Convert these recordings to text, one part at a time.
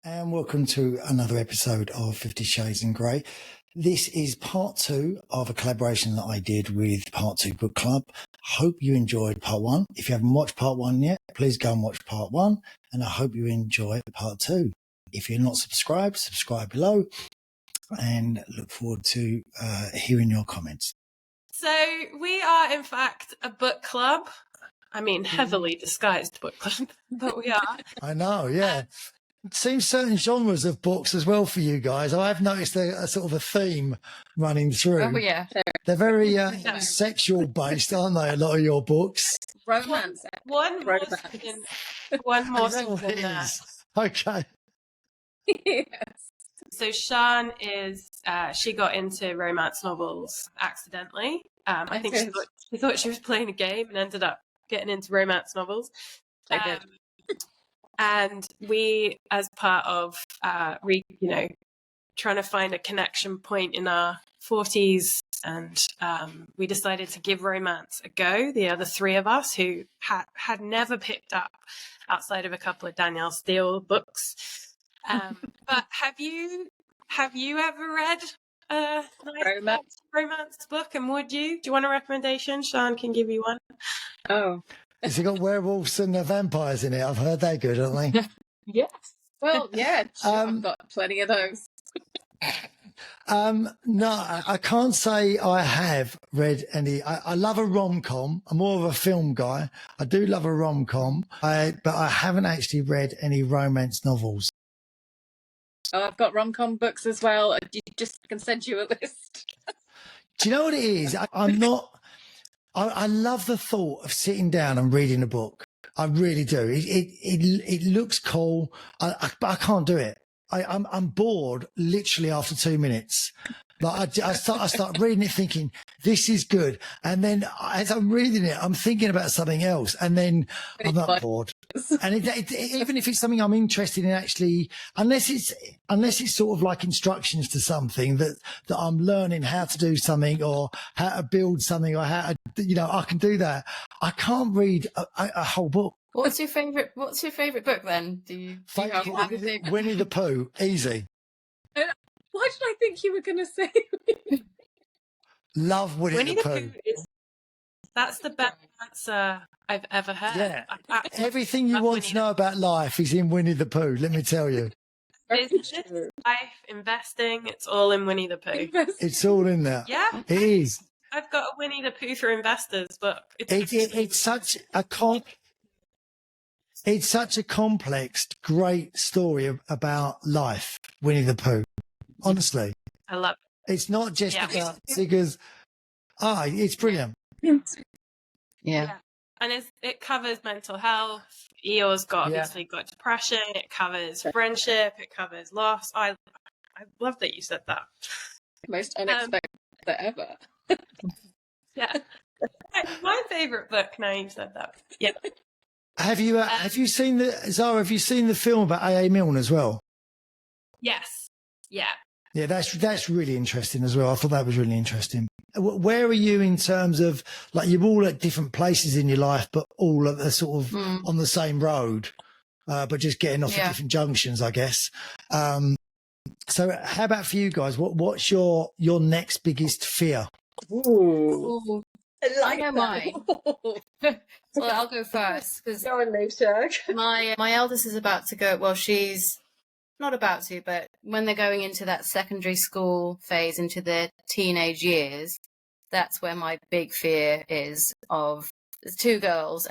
And welcome to another episode of 50 Shades in Grey. This is part 2 of a collaboration that I did with Part 2 Book Club. Hope you enjoyed part 1. If you haven't watched part 1 yet, please go and watch part 1. And I hope you enjoy part 2. If you're not subscribed, subscribe below. And look forward to hearing your comments. So we are, in fact, a book club. I mean, heavily disguised book club, but we are. I know, yeah. It seems certain genres of books as well for you guys. I have noticed a sort of a theme running through. Oh, yeah. They're very sexual based, aren't they? A lot of your books. Romance. One more than that. Okay. Yes. So Sian is, she got into romance novels accidentally. I think she thought she was playing a game and ended up getting into romance novels. I did. And we, as part of, trying to find a connection point in our 40s, and we decided to give romance a go. The other three of us who had never picked up outside of a couple of Danielle Steele books. But have you ever read a nice romance book? And would you? Do you want a recommendation? Sian can give you one. Oh. Has it got werewolves and vampires in it? I've heard they're good, aren't they? Yes. Well, yeah, sure, I've got plenty of those. No, I can't say I have read any. I love a rom-com. I'm more of a film guy. I do love a rom-com, but I haven't actually read any romance novels. Oh, I've got rom-com books as well. You just can send you a list. Do you know what it is? I'm not. I love the thought of sitting down and reading a book. I really do. It looks cool. But I can't do it. I'm bored literally after 2 minutes. Like I start reading it thinking, this is good. And then as I'm reading it, I'm thinking about something else. And then I'm not bored. And even if it's something I'm interested in, actually, unless it's sort of like instructions to something that I'm learning how to do something or how to build something or how to, I can do that. I can't read a whole book. What's your favourite book then? Do you have a favorite? Winnie the Pooh, easy. Why did I think you were going to say? Love Winnie the Pooh. That's the best answer I've ever heard. Yeah. Everything you want to know about life is in Winnie the Pooh, let me tell you. Business, life, investing, it's all in Winnie the Pooh. It's all in there. Yeah. It is. I've got a Winnie the Pooh for investors book. It's such a complex, great story about life, Winnie the Pooh. Honestly. I love it. It's not just about figures. It's brilliant. Yeah. And it covers mental health. Eeyore's obviously got depression. It covers friendship. It covers loss. I love that you said that. Most unexpected ever. Yeah. My favourite book, now you've said that. Yeah. Have you seen the film about A.A. Milne as well? Yes. Yeah. Yeah, that's really interesting as well. I thought that was really interesting. Where are you in terms of, like, you're all at different places in your life, but all at the sort of on the same road, but just getting off at different junctions, I guess. So how about for you guys? What's your next biggest fear? Ooh. I know mine. Well, I'll go first because my eldest is about to go. Well, she's not about to, but when they're going into that secondary school phase, into their teenage years, that's where my big fear is of two girls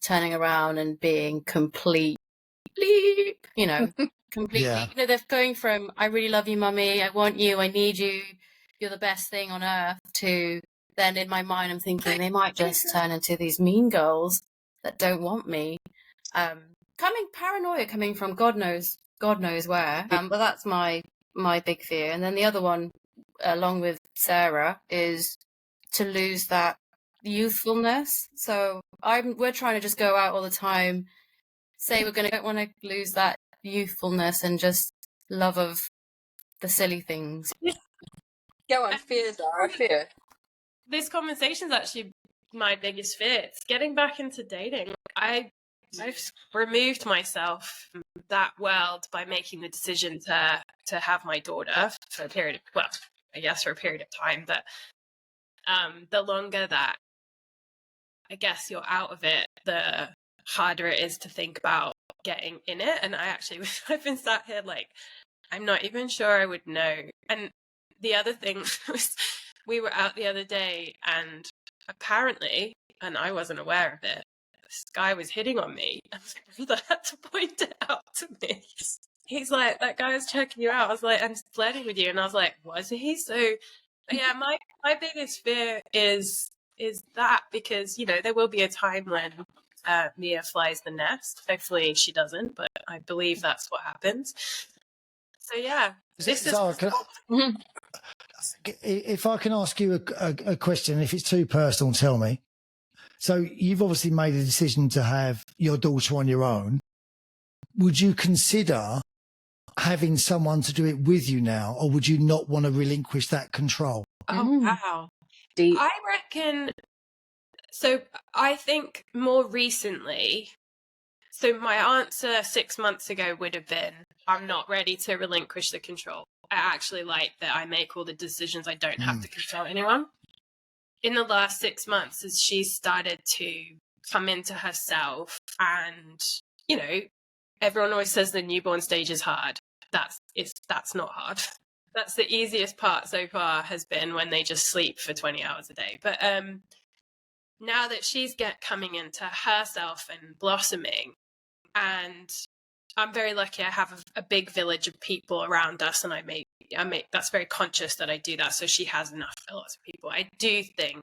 turning around and being completely, completely. Yeah. They're going from "I really love you, mummy. I want you. I need you. You're the best thing on earth" to then in my mind I'm thinking they might just turn into these mean girls that don't want me. Paranoia coming from God knows where. But that's my big fear. And then the other one, along with Sarah, is to lose that youthfulness. So we're trying to just go out all the time, say don't want to lose that youthfulness and just love of the silly things. Go on, fear, Zara, fear. This conversation is actually my biggest fear. It's getting back into dating. I I've removed myself from that world by making the decision to have my daughter for a period of, well, I guess for a period of time, but the longer that I guess you're out of it, the harder it is to think about getting in it. And I've been sat here like, I'm not even sure I would know. And the other thing was, we were out the other day and apparently, and I wasn't aware of it, this guy was hitting on me. And my brother had to point it out to me. He's like, that guy was checking you out. I was like, I'm flirting with you. And I was like, was he? So yeah, my biggest fear is that, because, you know, there will be a time when Mia flies the nest. Hopefully she doesn't, but I believe that's what happens. So yeah, if I can ask you a question, if it's too personal, tell me. So you've obviously made a decision to have your daughter on your own. Would you consider having someone to do it with you now, or would you not want to relinquish that control? Oh, wow. Deep. I reckon, so I think more recently, so my answer 6 months ago would have been, I'm not ready to relinquish the control. I actually like that I make all the decisions. I don't have to control anyone. In the last 6 months, as she's started to come into herself, and, you know, everyone always says the newborn stage is hard. That's not hard. That's the easiest part so far, has been when they just sleep for 20 hours a day. But now that she's coming into herself and blossoming, and I'm very lucky, I have a big village of people around us, and I make that's very conscious that I do that, so she has enough for lots of people. I do think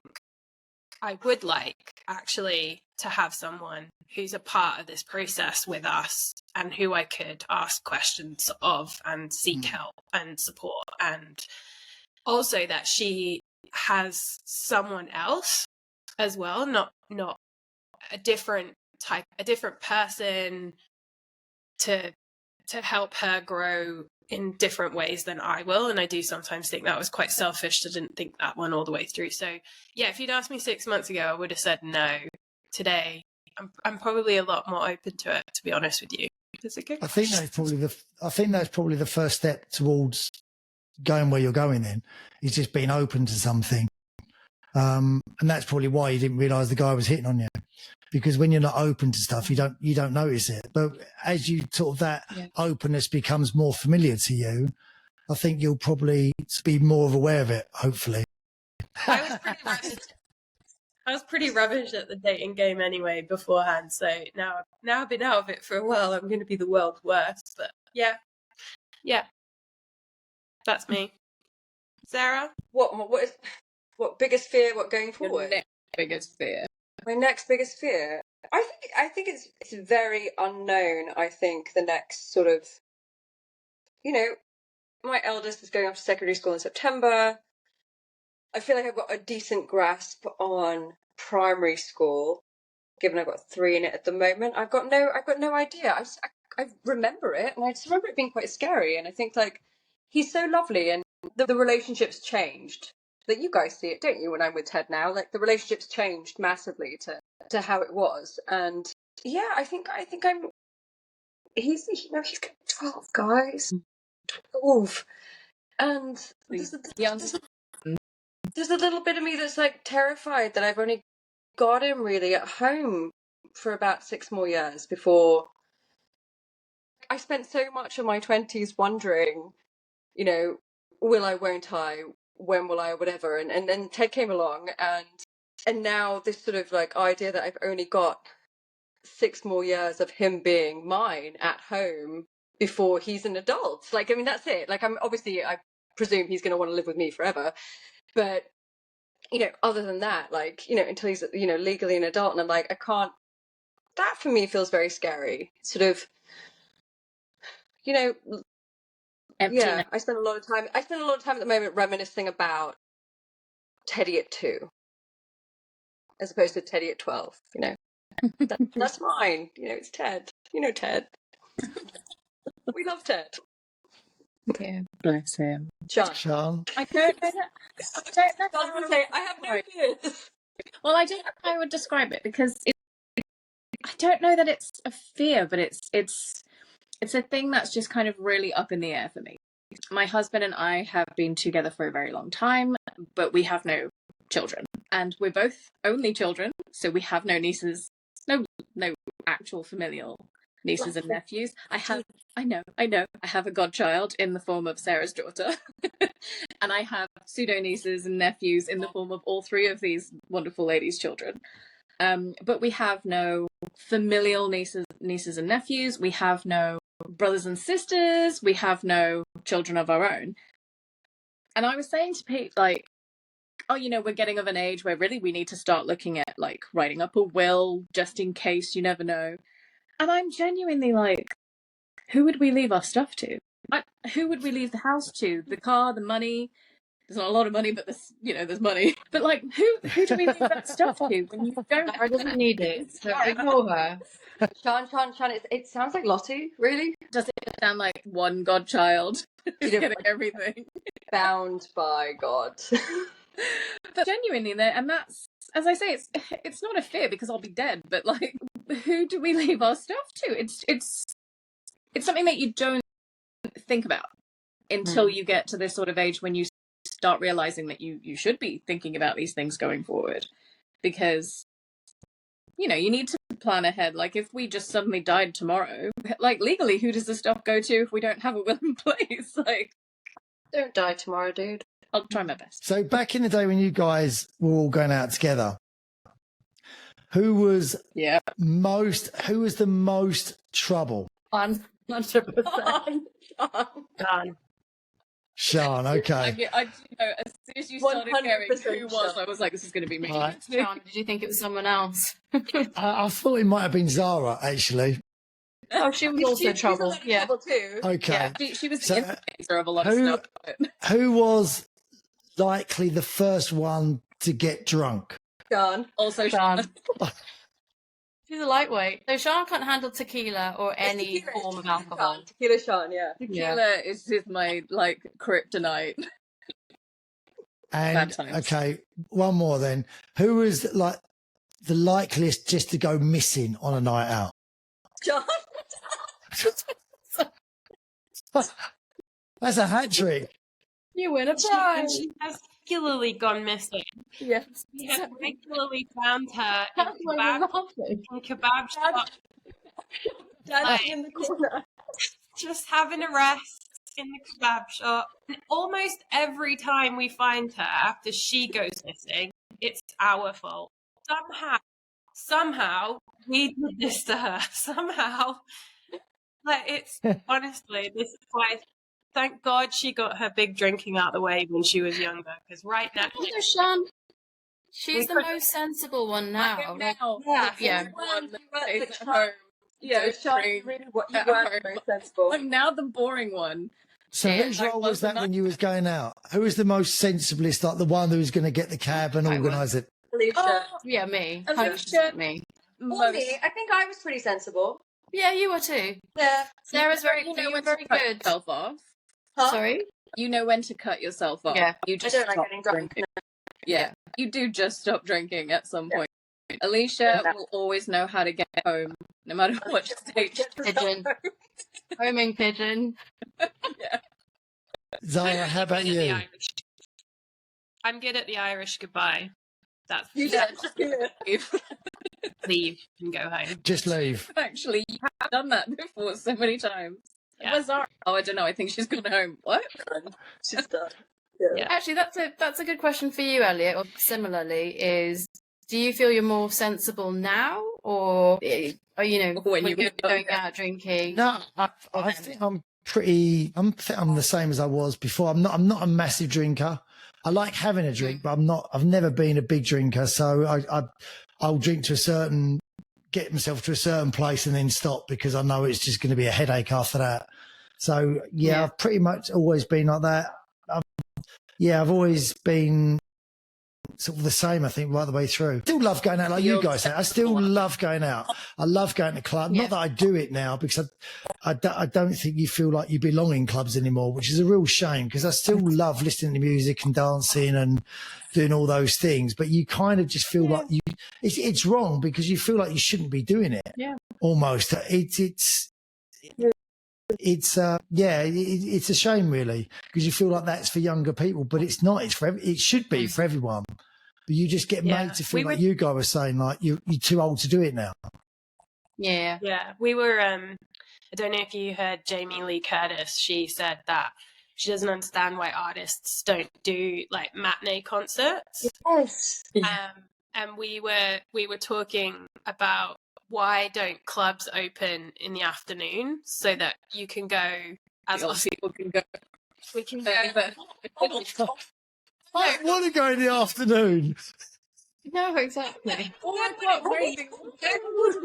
I would like actually to have someone who's a part of this process with us, and who I could ask questions of and seek help and support, and also that she has someone else as well, not a different person to help her grow in different ways than I will. And I do sometimes think that was quite selfish to didn't think that one all the way through. So yeah, if you'd asked me 6 months ago, I would have said no. Today, I'm probably a lot more open to it, to be honest with you. It's a good question. I think that's probably the first step towards going where you're going. Then is just being open to something, and that's probably why you didn't realise the guy was hitting on you. Because when you're not open to stuff, you don't notice it. But as you sort of that openness becomes more familiar to you, I think you'll probably be more aware of it. Hopefully, I was pretty rubbish at the dating game anyway beforehand. So now I've been out of it for a while. I'm going to be the world's worst. But yeah, that's me. Sarah, what biggest fear? What going forward? Your next biggest fear. My next biggest fear. I think it's very unknown. I think the next sort of, you know, my eldest is going off to secondary school in September. I feel like I've got a decent grasp on primary school, given I've got 3 in it at the moment. I've got no idea. I remember it, and I just remember it being quite scary. And I think, like, he's so lovely, and the relationship's changed. That you guys see it, don't you? When I'm with Ted now, like, the relationship's changed massively to how it was. And yeah, I think he's 12, guys, 12, and there's a little bit of me that's like terrified that I've only got him really at home for about 6 more years before. I spent so much of my 20s wondering, you know, will I, won't I, when will I, whatever. And then Ted came along, and now this sort of like idea that I've only got 6 more years of him being mine at home before he's an adult. Like, I mean, that's it. Like, I presume he's going to want to live with me forever. But, you know, other than that, like, you know, until he's, you know, legally an adult, and I'm like, I can't, that for me feels very scary. Sort of, you know, emptiness. Yeah, I spend a lot of time at the moment reminiscing about Teddy at 2 as opposed to Teddy at 12, you know. That's mine. You know, it's Ted. You know Ted. We love Ted. Yeah, bless him. Sean. I don't know. I have no fears. Well, I don't know how I would describe it, because I don't know that it's a fear, but it's a thing that's just kind of really up in the air for me. My husband and I have been together for a very long time, but we have no children, and we're both only children, so we have no nieces, no actual familial nieces and nephews. I know, I have a godchild in the form of Sarah's daughter, and I have pseudo nieces and nephews in the form of all three of these wonderful ladies' children. But we have no familial nieces and nephews. We have no brothers and sisters. We have no children of our own. And I was saying to Pete, like, oh, you know, we're getting of an age where really we need to start looking at like writing up a will just in case, you never know. And I'm genuinely like, who would we leave our stuff to? Who would we leave the house to? The car, the money? There's not a lot of money, but there's money. But like, who do we leave that stuff to when you don't? Sarah doesn't need it, so ignore her. Sean, it sounds like Lottie, really. Does it sound like one godchild is getting everything? Bound by God. But genuinely, and that's, as I say, it's not a fear because I'll be dead. But like, who do we leave our stuff to? It's something that you don't think about until you get to this sort of age when you start realizing that you should be thinking about these things going forward, because you know you need to plan ahead. Like if we just suddenly died tomorrow, like legally, who does the stuff go to if we don't have a will in place? Like, don't die tomorrow, dude. I'll try my best. So back in the day when you guys were all going out together, who was the most trouble? 100%. Done. Sean, okay. I you know, as soon as you started hearing who was, I was like, this is going to be me. Right. Sean, did you think it was someone else? I thought it might have been Zara, actually. Oh, she was also trouble. Yeah. Trouble too. Okay. Yeah, she was the instigator of a lot of who- stuff. Who was likely the first one to get drunk? Sean. Also, Sean. She's a lightweight. So Sean can't handle tequila or any form of alcohol. Tequila Sean, yeah. Tequila is my like kryptonite. And okay, one more then. Who was like the likeliest just to go missing on a night out? John. That's a hat trick. You win a prize. She has regularly gone missing. Yes. We have regularly found her in That's why we're laughing. kebab shop, Dad's in the corner. just having a rest in the kebab shop. And almost every time we find her after she goes missing, it's our fault. Somehow we did this to her. Somehow. Like, it's honestly, this is why. Thank God she got her big drinking out of the way when she was younger. Because right now, Sean, she's the most sensible one now. Yeah. Yeah, Sean, really, what you were very sensible. I'm now the boring one. So whose role was that when you was going out? Who was the most sensiblest, like the one who was going to get the cab and organise it? Alicia. Yeah, me. Alicia. Me. Or me. I think I was pretty sensible. Yeah, you were too. Yeah. Sarah's very, you know, very good. Yourself off. Huh? Sorry? You know when to cut yourself off. Yeah. You I just don't like stop getting drunk. drinking. Yeah, you do just stop drinking at some point. Alicia will always know how to get home, no matter what stage. Pigeon. Homing pigeon. Yeah. Zara, how about you? I'm good at the Irish goodbye. That's You Just leave and go home. Just leave. Actually, you have done that before so many times. Yeah. Where's Zara? Oh, I don't know. I think she's gone home. What? She's done. Yeah. Actually, that's a good question for you, Elliot. Or similarly, is do you feel you're more sensible now, or you know when you're going out drinking? No, I think I'm I'm the same as I was before. I'm not a massive drinker. I like having a drink, but I've never been a big drinker. So I'll drink to get myself to a certain place and then stop because I know it's just going to be a headache after that. So yeah. I've pretty much always been like that. I've always been sort of the same, I think, right the way through. Still love going out, like you guys say. I still love going out. I love going to clubs. Not that I do it now because I don't think you feel like you belong in clubs anymore, which is a real shame because I still love listening to music and dancing and doing all those things. But you kind of just feel like it's wrong because you feel like you shouldn't be doing it. Yeah. Almost. It's a shame really because you feel like that's for younger people, but it's not. It should be for everyone. But you just get made to feel like you guys were saying like you're too old to do it now. Yeah. Yeah. We were, I don't know if you heard Jamie Lee Curtis. She said that she doesn't understand why artists don't do like matinee concerts. Yes. And we were talking about why don't clubs open in the afternoon so that you can go as people can go. we can go. I want to go in the afternoon. No, exactly. In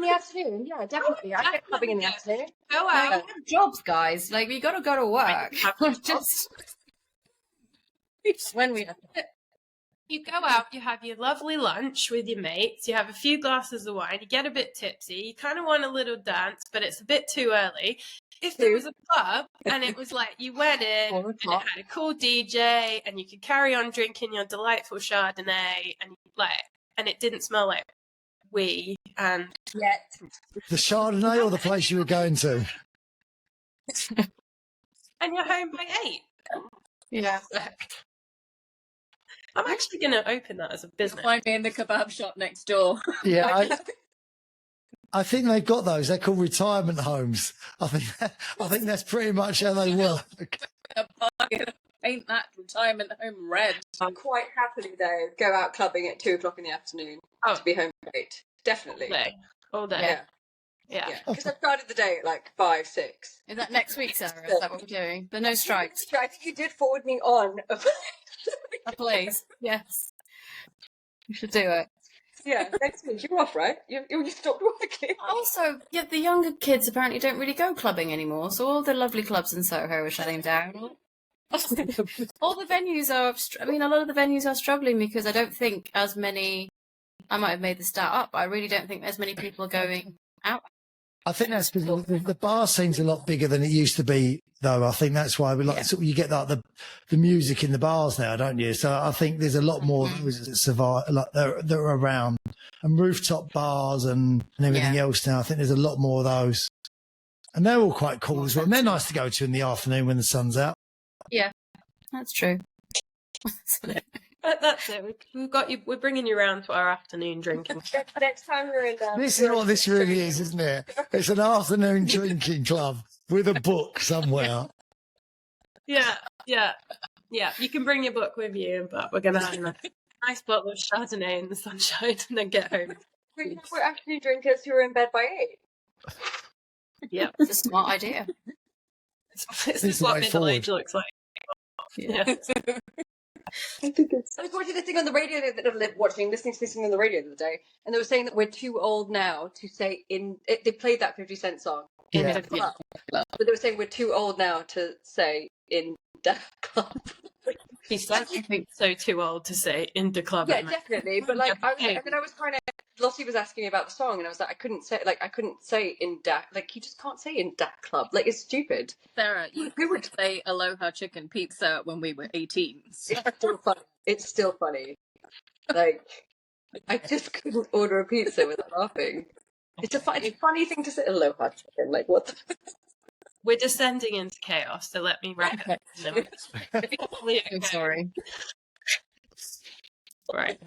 the afternoon, yeah, definitely. I get clubbing in the afternoon. Go We out. have jobs, guys. Like, we gotta go to work. Just when we You go out, you have your lovely lunch with your mates, you have a few glasses of wine, you get a bit tipsy, you kind of want a little dance, but it's a bit too early. If there was a club and it was like you went in and it had a cool DJ and you could carry on drinking your delightful Chardonnay and it didn't smell like wee and The Chardonnay or the place you were going to? and you're home by 8. yeah. I'm actually going to open that as a business. Find me in the kebab shop next door. Yeah, I think they've got those. They're called retirement homes. I think that's pretty much how they work. Paint that retirement home red. I'd quite happily, though, go out clubbing at 2 o'clock in the afternoon to be home by 8. Definitely. All day. Yeah. Because I started the day at like 5, 6. Is that next week, Sarah? Is that what we're doing? The no strikes. I think you did forward me on. Please. Yes. You should do it. Yeah, next week. You're off, right? You stopped working. Also, yeah, the younger kids apparently don't really go clubbing anymore, so all the lovely clubs in Soho are shutting down. All the venues are, a lot of the venues are struggling because I don't think as many, I might have made the stat up, but I really don't think as many people are going out. I think that's because the bar scene's a lot bigger than it used to be, though. I think that's why you get like the music in the bars now, don't you? So I think there's a lot more of those that survive, like that are around, and rooftop bars and everything else now. I think there's a lot more of those, and they're all quite cool as well. And they're nice to go to in the afternoon when the sun's out. Yeah, that's true. That's it. We've got you. We're bringing you around to our afternoon drinking. Next time we're in there. This is what this really is, isn't it? It's an afternoon drinking club with a book somewhere. Yeah. You can bring your book with you, but we're going to have a nice bottle of Chardonnay in the sunshine and then get home. We're afternoon drinkers who are in bed by 8. Yeah, It's a smart idea. this is what middle age looks like. Yeah. I think it's. I was watching this thing on the radio, listening to this thing on the radio the other day, and they were saying that we're too old now to say they played that 50 Cent song in the club, but they were saying we're too old now to say in the club. He's like, I think so too old to say in the club. Yeah, definitely. But like, I was kind of. Lottie was asking me about the song, and I was like, I couldn't say in da. Like, you just can't say in da club. Like, it's stupid. Sarah, you could say Aloha Chicken Pizza when we were 18. So. It's still funny. It's still funny. Like, I just couldn't order a pizza without laughing. It's a funny thing to say. Aloha chicken. Like, what? We're descending into chaos, so let me wrap it. I'm sorry. Right.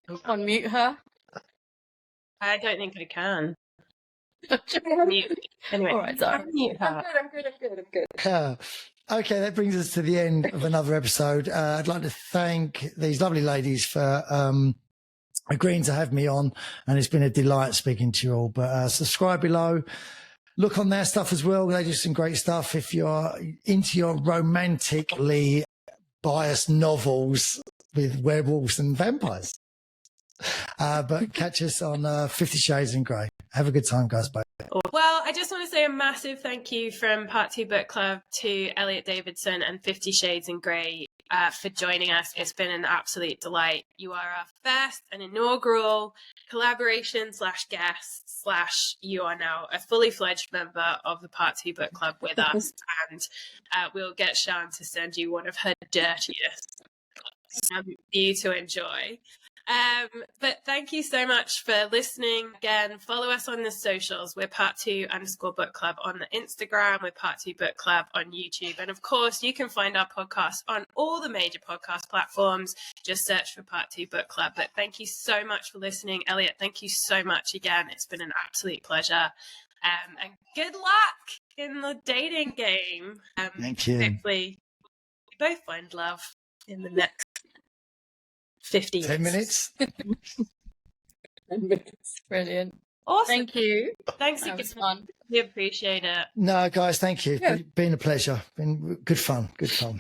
Unmute her. I don't think I can. Anyway, All right, sorry. unmute her. I'm good. Okay, that brings us to the end of another episode. I'd like to thank these lovely ladies for agreeing to have me on, and it's been a delight speaking to you all. But subscribe below. Look on their stuff as well. They do some great stuff. If you're into your romantically biased novels with werewolves and vampires. But catch us on 50 Shades in Grey. Have a good time, guys. Bye. Well, I just want to say a massive thank you from Part 2 Book Club to Elliot Davidson and 50 Shades in Grey for joining us. It's been an absolute delight. You are our first and inaugural collaboration / guest / you are now a fully fledged member of the Part 2 Book Club with us. And we'll get Sian to send you one of her dirtiest for you to enjoy. But thank you so much for listening. Again, follow us on the socials. We're part2_book club on the Instagram. We're part2 book club on YouTube. And of course, you can find our podcast on all the major podcast platforms. Just search for Part2 Book Club. But thank you so much for listening. Elliot, thank you so much again. It's been an absolute pleasure. And good luck in the dating game. Thank you. Hopefully, we both find love in the next 50 years. 10 minutes. Brilliant. Awesome. Thank you. Thanks That again. was fun. We appreciate it. No, guys, thank you. Yeah. Been a pleasure. Been good fun. Good fun.